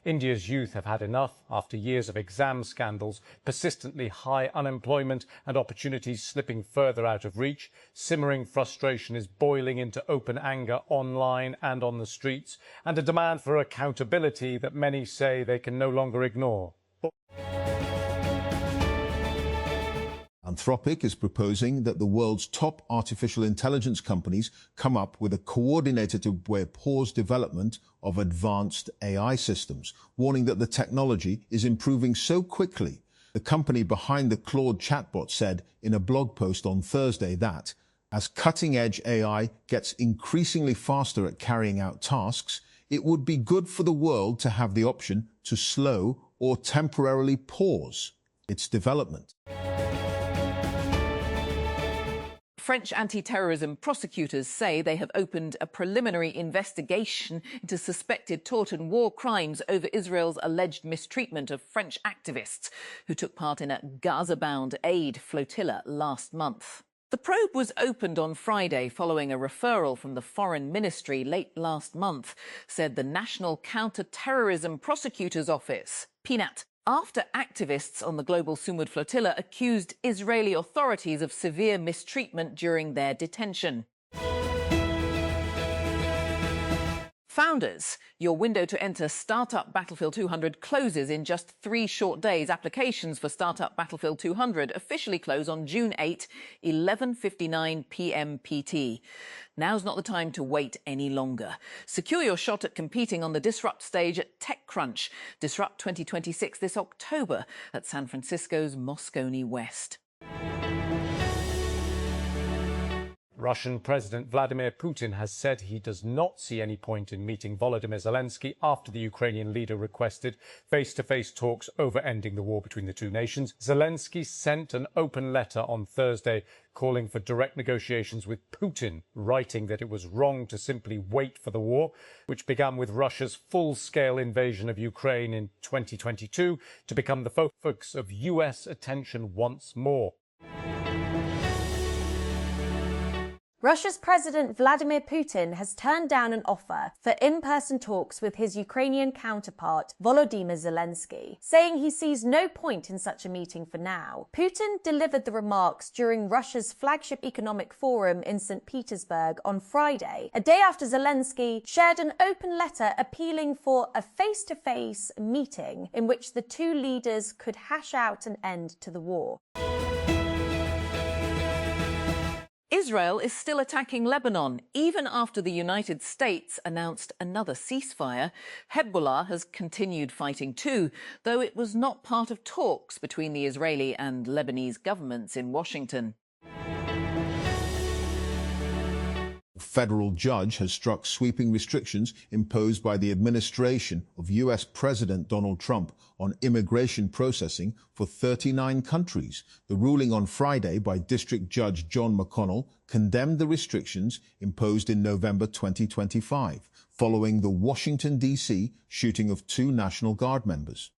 India's youth have had enough after years of exam scandals, persistently high unemployment and opportunities slipping further out of reach. Simmering frustration is boiling into open anger online and on the streets, and a demand for accountability that many say they can no longer ignore. Anthropic is proposing that the world's top artificial intelligence companies come up with a coordinated way to pause development of advanced AI systems, warning that the technology is improving so quickly. The company behind the Claude chatbot said in a blog post on Thursday that, as cutting-edge AI gets increasingly faster at carrying out tasks, it would be good for the world to have the option to slow or temporarily pause its development. French anti-terrorism prosecutors say they have opened a preliminary investigation into suspected tort and war crimes over Israel's alleged mistreatment of French activists who took part in a Gaza-bound aid flotilla last month. The probe was opened on Friday following a referral from the Foreign Ministry late last month, said the National Counter-Terrorism Prosecutor's Office, PNAT, after activists on the global Sumud flotilla accused Israeli authorities of severe mistreatment during their detention. Founders, your window to enter Startup Battlefield 200 closes in just 3 short days. Applications for Startup Battlefield 200 officially close on June 8, 11:59 p.m. PT. Now's not the time to wait any longer. Secure your shot at competing on the Disrupt stage at TechCrunch. Disrupt 2026 this October at San Francisco's Moscone West. Russian President Vladimir Putin has said he does not see any point in meeting Volodymyr Zelensky after the Ukrainian leader requested face-to-face talks over ending the war between the two nations. Zelensky sent an open letter on Thursday calling for direct negotiations with Putin, writing that it was wrong to simply wait for the war, which began with Russia's full-scale invasion of Ukraine in 2022, to become the focus of US attention once more. Russia's President Vladimir Putin has turned down an offer for in-person talks with his Ukrainian counterpart Volodymyr Zelensky, saying he sees no point in such a meeting for now. Putin delivered the remarks during Russia's flagship economic forum in St. Petersburg on Friday, a day after Zelensky shared an open letter appealing for a face-to-face meeting in which the two leaders could hash out an end to the war. Israel is still attacking Lebanon, even after the United States announced another ceasefire. Hezbollah has continued fighting too, though it was not part of talks between the Israeli and Lebanese governments in Washington. A federal judge has struck sweeping restrictions imposed by the administration of US President Donald Trump on immigration processing for 39 countries. The ruling on Friday by District Judge John McConnell condemned the restrictions imposed in November 2025, following the Washington, D.C. shooting of 2 National Guard members.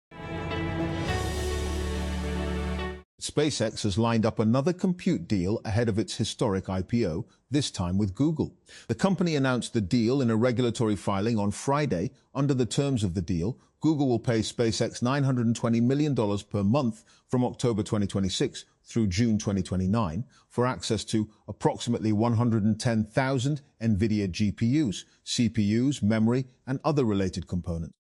SpaceX has lined up another compute deal ahead of its historic IPO, this time with Google. The company announced the deal in a regulatory filing on Friday. Under the terms of the deal, Google will pay SpaceX $920 million per month from October 2026 through June 2029 for access to approximately 110,000 NVIDIA GPUs, CPUs, memory, and other related components.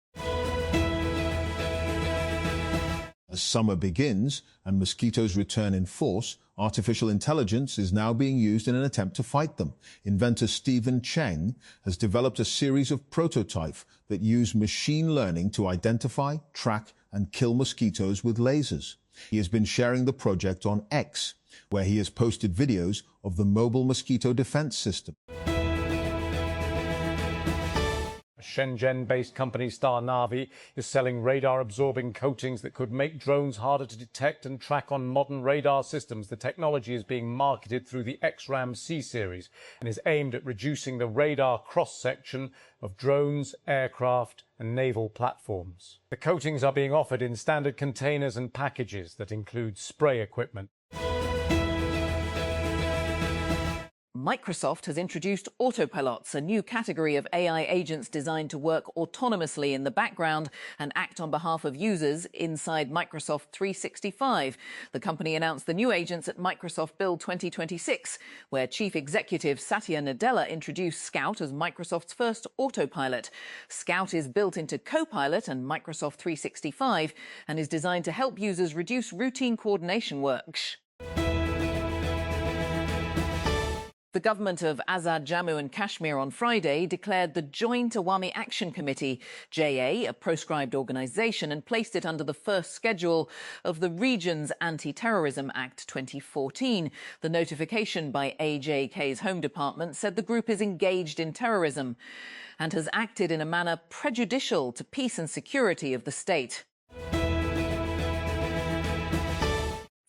As summer begins and mosquitoes return in force, artificial intelligence is now being used in an attempt to fight them. Inventor Stephen Cheng has developed a series of prototypes that use machine learning to identify, track, and kill mosquitoes with lasers. He has been sharing the project on X, where he has posted videos of the mobile mosquito defense system. Shenzhen-based company Star Navi is selling radar-absorbing coatings that could make drones harder to detect and track on modern radar systems. The technology is being marketed through the XRAM C series and is aimed at reducing the radar cross-section of drones, aircraft and naval platforms. The coatings are being offered in standard containers and packages that include spray equipment. Microsoft has introduced autopilots, a new category of AI agents designed to work autonomously in the background and act on behalf of users inside Microsoft 365. The company announced the new agents at Microsoft Build 2026, where Chief Executive Satya Nadella introduced Scout as Microsoft's first autopilot. Scout is built into Copilot and Microsoft 365 and is designed to help users reduce routine coordination work. The government of Azad, Jammu and Kashmir on Friday declared the Joint Awami Action Committee, JA, a proscribed organisation, and placed it under the first schedule of the region's Anti-Terrorism Act 2014. The notification by AJK's Home Department said the group is engaged in terrorism and has acted in a manner prejudicial to peace and security of the state.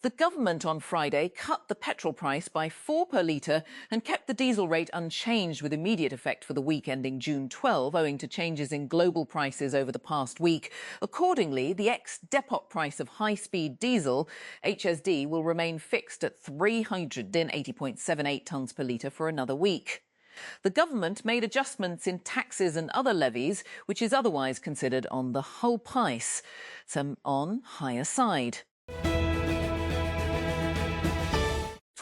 The government on Friday cut the petrol price by 4 per litre and kept the diesel rate unchanged with immediate effect for the week ending June 12, owing to changes in global prices over the past week. Accordingly, the ex-depot price of high-speed diesel, HSD, will remain fixed at 380.78 tonnes per litre for another week. The government made adjustments in taxes and other levies, which is otherwise considered on the whole price, some on higher side.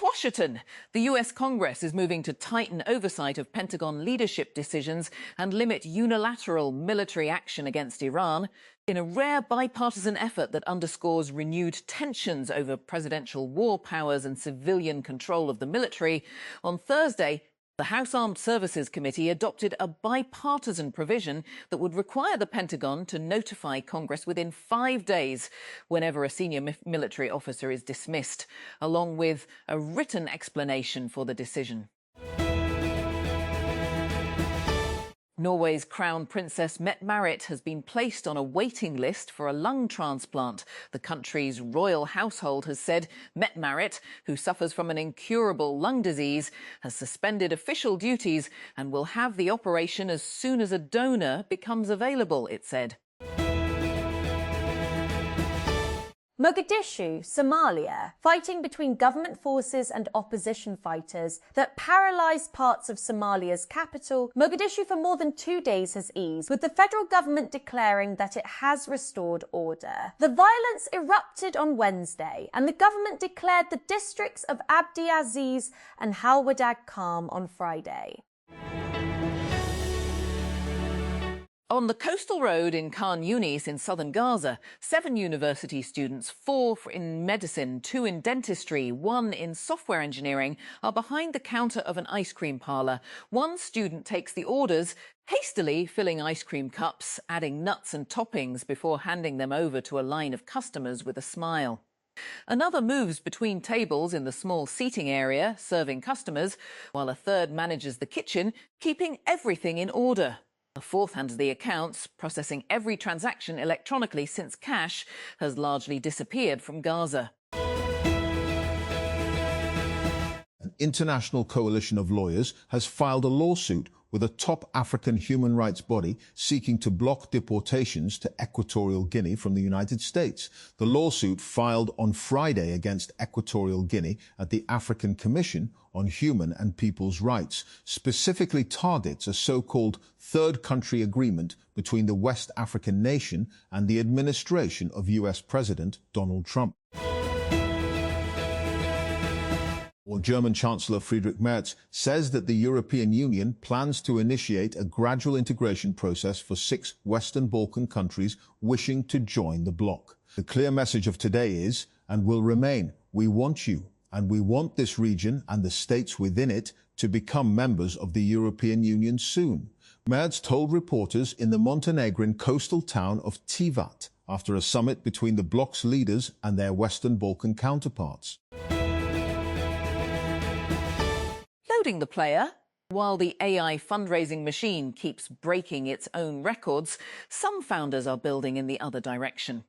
Washington. The US Congress is moving to tighten oversight of Pentagon leadership decisions and limit unilateral military action against Iran in a rare bipartisan effort that underscores renewed tensions over presidential war powers and civilian control of the military. On Thursday, the House Armed Services Committee adopted a bipartisan provision that would require the Pentagon to notify Congress within 5 days whenever a senior military officer is dismissed, along with a written explanation for the decision. Norway's Crown Princess Mette-Marit has been placed on a waiting list for a lung transplant. The country's royal household has said Mette-Marit, who suffers from an incurable lung disease, has suspended official duties and will have the operation as soon as a donor becomes available, it said. Mogadishu, Somalia. Fighting between government forces and opposition fighters that paralysed parts of Somalia's capital, Mogadishu, for more than 2 days has eased, with the federal government declaring that it has restored order. The violence erupted on Wednesday, and the government declared the districts of Abdi Aziz and Halwadag calm on Friday. On the coastal road in Khan Yunis in southern Gaza, 7 university students, 4 in medicine, 2 in dentistry, 1 in software engineering, are behind the counter of an ice cream parlour. One student takes the orders, hastily filling ice cream cups, adding nuts and toppings before handing them over to a line of customers with a smile. Another moves between tables in the small seating area, serving customers, while a third manages the kitchen, keeping everything in order. A fourth handles the accounts, processing every transaction electronically since cash has largely disappeared from Gaza. An international coalition of lawyers has filed a lawsuit with a top African human rights body seeking to block deportations to Equatorial Guinea from the United States. The lawsuit, filed on Friday against Equatorial Guinea at the African Commission on Human and People's Rights, specifically targets a so-called third country agreement between the West African nation and the administration of US President Donald Trump. Well, German Chancellor Friedrich Merz says that the European Union plans to initiate a gradual integration process for 6 Western Balkan countries wishing to join the bloc. The clear message of today is, and will remain, we want you, and we want this region and the states within it to become members of the European Union soon. Merz told reporters in the Montenegrin coastal town of Tivat after a summit between the bloc's leaders and their Western Balkan counterparts. Loading the player. While the AI fundraising machine keeps breaking its own records, some founders are building in the other direction.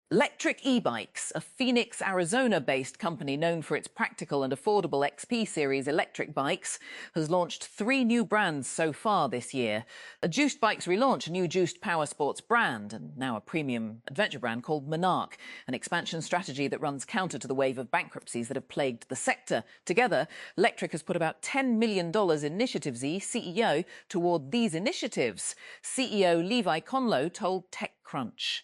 Electric e-bikes, a Phoenix, Arizona-based company known for its practical and affordable XP series electric bikes, has launched 3 new brands so far this year. A Juiced Bikes relaunch, a new Juiced Power Sports brand, and now a premium adventure brand called Monarch, an expansion strategy that runs counter to the wave of bankruptcies that have plagued the sector. Together, Electric has put about $10 million Initiative Z, CEO, toward these initiatives. CEO Levi Conlow told TechCrunch.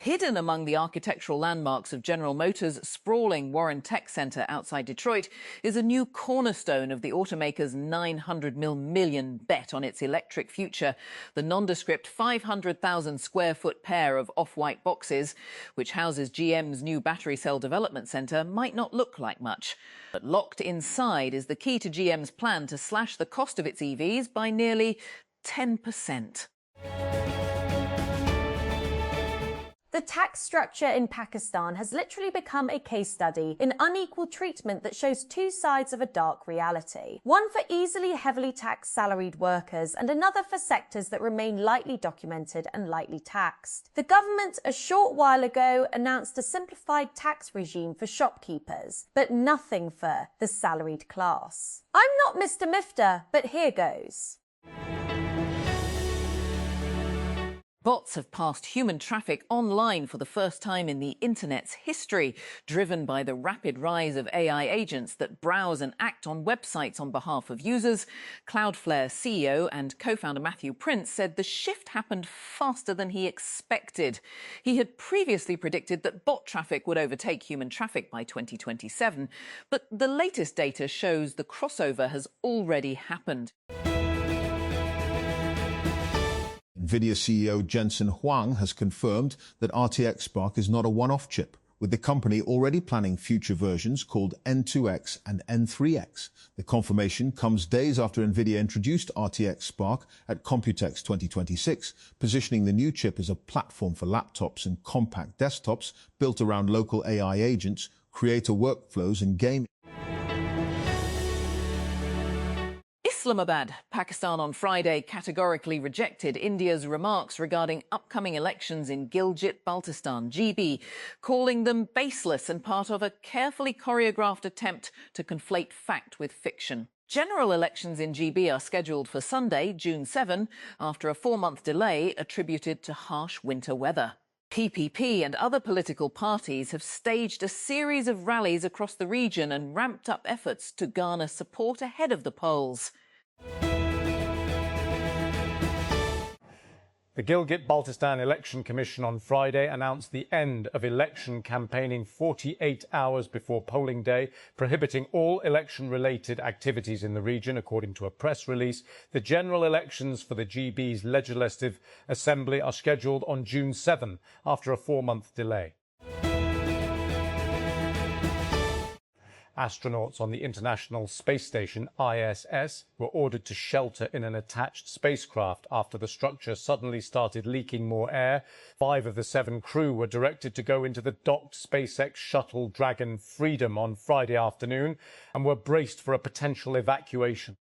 Hidden among the architectural landmarks of General Motors' sprawling Warren Tech Center outside Detroit is a new cornerstone of the automaker's $900 million bet on its electric future, the nondescript 500,000 square foot pair of off-white boxes, which houses GM's new battery cell development center, might not look like much. But locked inside is the key to GM's plan to slash the cost of its EVs by nearly 10%. The tax structure in Pakistan has literally become a case study in unequal treatment that shows 2 sides of a dark reality. One for easily heavily taxed salaried workers and another for sectors that remain lightly documented and lightly taxed. The government a short while ago announced a simplified tax regime for shopkeepers, but nothing for the salaried class. I'm not Mr. Mifta, but here goes. Bots have passed human traffic online for the first time in the internet's history, driven by the rapid rise of AI agents that browse and act on websites on behalf of users. Cloudflare CEO and co-founder Matthew Prince said the shift happened faster than he expected. He had previously predicted that bot traffic would overtake human traffic by 2027, but the latest data shows the crossover has already happened. NVIDIA CEO Jensen Huang has confirmed that RTX Spark is not a one-off chip, with the company already planning future versions called N2X and N3X. The confirmation comes days after NVIDIA introduced RTX Spark at Computex 2026, positioning the new chip as a platform for laptops and compact desktops built around local AI agents, creator workflows and gaming. Islamabad, Pakistan on Friday categorically rejected India's remarks regarding upcoming elections in Gilgit-Baltistan, GB, calling them baseless and part of a carefully choreographed attempt to conflate fact with fiction. General elections in GB are scheduled for Sunday, June 7, after a 4-month delay attributed to harsh winter weather. PPP and other political parties have staged a series of rallies across the region and ramped up efforts to garner support ahead of the polls. The Gilgit-Baltistan Election Commission on Friday announced the end of election campaigning 48 hours before polling day, prohibiting all election-related activities in the region, according to a press release. The general elections for the GB's Legislative Assembly are scheduled on June 7, after a 4-month delay. Astronauts on the International Space Station, ISS, were ordered to shelter in an attached spacecraft after the structure suddenly started leaking more air. 5 of the 7 crew were directed to go into the docked SpaceX shuttle Dragon Freedom on Friday afternoon and were braced for a potential evacuation.